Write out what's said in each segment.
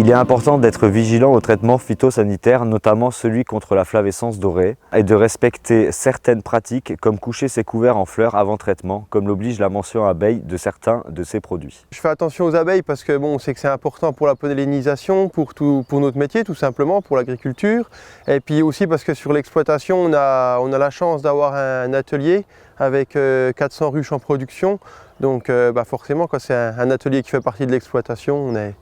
Il est important d'être vigilant au traitement phytosanitaire, notamment celui contre la flavescence dorée, et de respecter certaines pratiques comme coucher ses couverts en fleurs avant traitement, comme l'oblige la mention abeille de certains de ces produits. Je fais attention aux abeilles parce que on sait que c'est important pour la pollinisation, pour notre métier tout simplement, pour l'agriculture. Et puis aussi parce que sur l'exploitation, on a la chance d'avoir un atelier avec 400 ruches en production. Donc forcément, quand c'est un atelier qui fait partie de l'exploitation, on est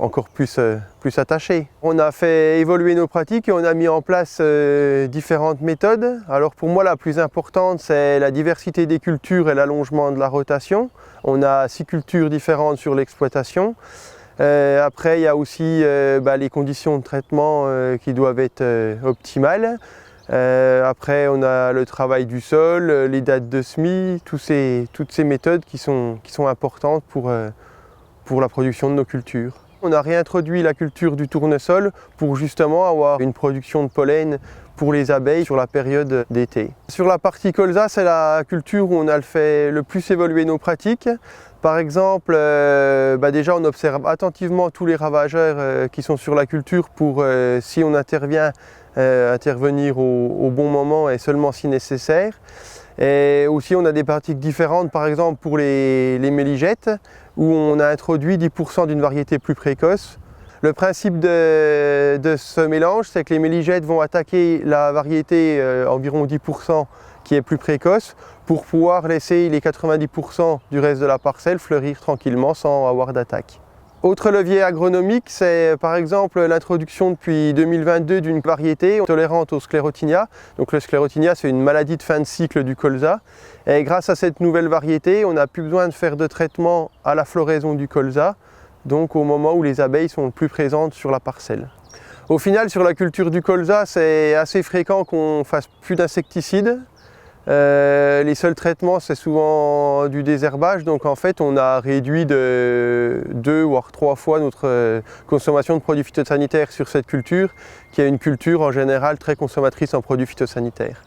encore plus attaché. On a fait évoluer nos pratiques et on a mis en place différentes méthodes. Alors pour moi, la plus importante, c'est la diversité des cultures et l'allongement de la rotation. On a 6 cultures différentes sur l'exploitation. Après, il y a aussi les conditions de traitement qui doivent être optimales. Après, on a le travail du sol, les dates de semis, toutes ces méthodes qui sont importantes pour la production de nos cultures. On a réintroduit la culture du tournesol pour justement avoir une production de pollen pour les abeilles sur la période d'été. Sur la partie colza, c'est la culture où on a fait le plus évoluer nos pratiques. Par exemple, déjà on observe attentivement tous les ravageurs qui sont sur la culture pour, si on intervient, intervenir au bon moment et seulement si nécessaire. Et aussi on a des pratiques différentes, par exemple pour les méligettes, où on a introduit 10% d'une variété plus précoce. Le principe de ce mélange, c'est que les méligettes vont attaquer la variété environ 10% qui est plus précoce, pour pouvoir laisser les 90% du reste de la parcelle fleurir tranquillement sans avoir d'attaque. Autre levier agronomique, c'est par exemple l'introduction depuis 2022 d'une variété tolérante au sclérotinia. Donc le sclérotinia, c'est une maladie de fin de cycle du colza. Et grâce à cette nouvelle variété, on n'a plus besoin de faire de traitement à la floraison du colza, donc au moment où les abeilles sont le plus présentes sur la parcelle. Au final, sur la culture du colza, c'est assez fréquent qu'on fasse plus d'insecticides. Les seuls traitements, c'est souvent du désherbage, donc en fait on a réduit de 2 voire 3 fois notre consommation de produits phytosanitaires sur cette culture, qui est une culture en général très consommatrice en produits phytosanitaires.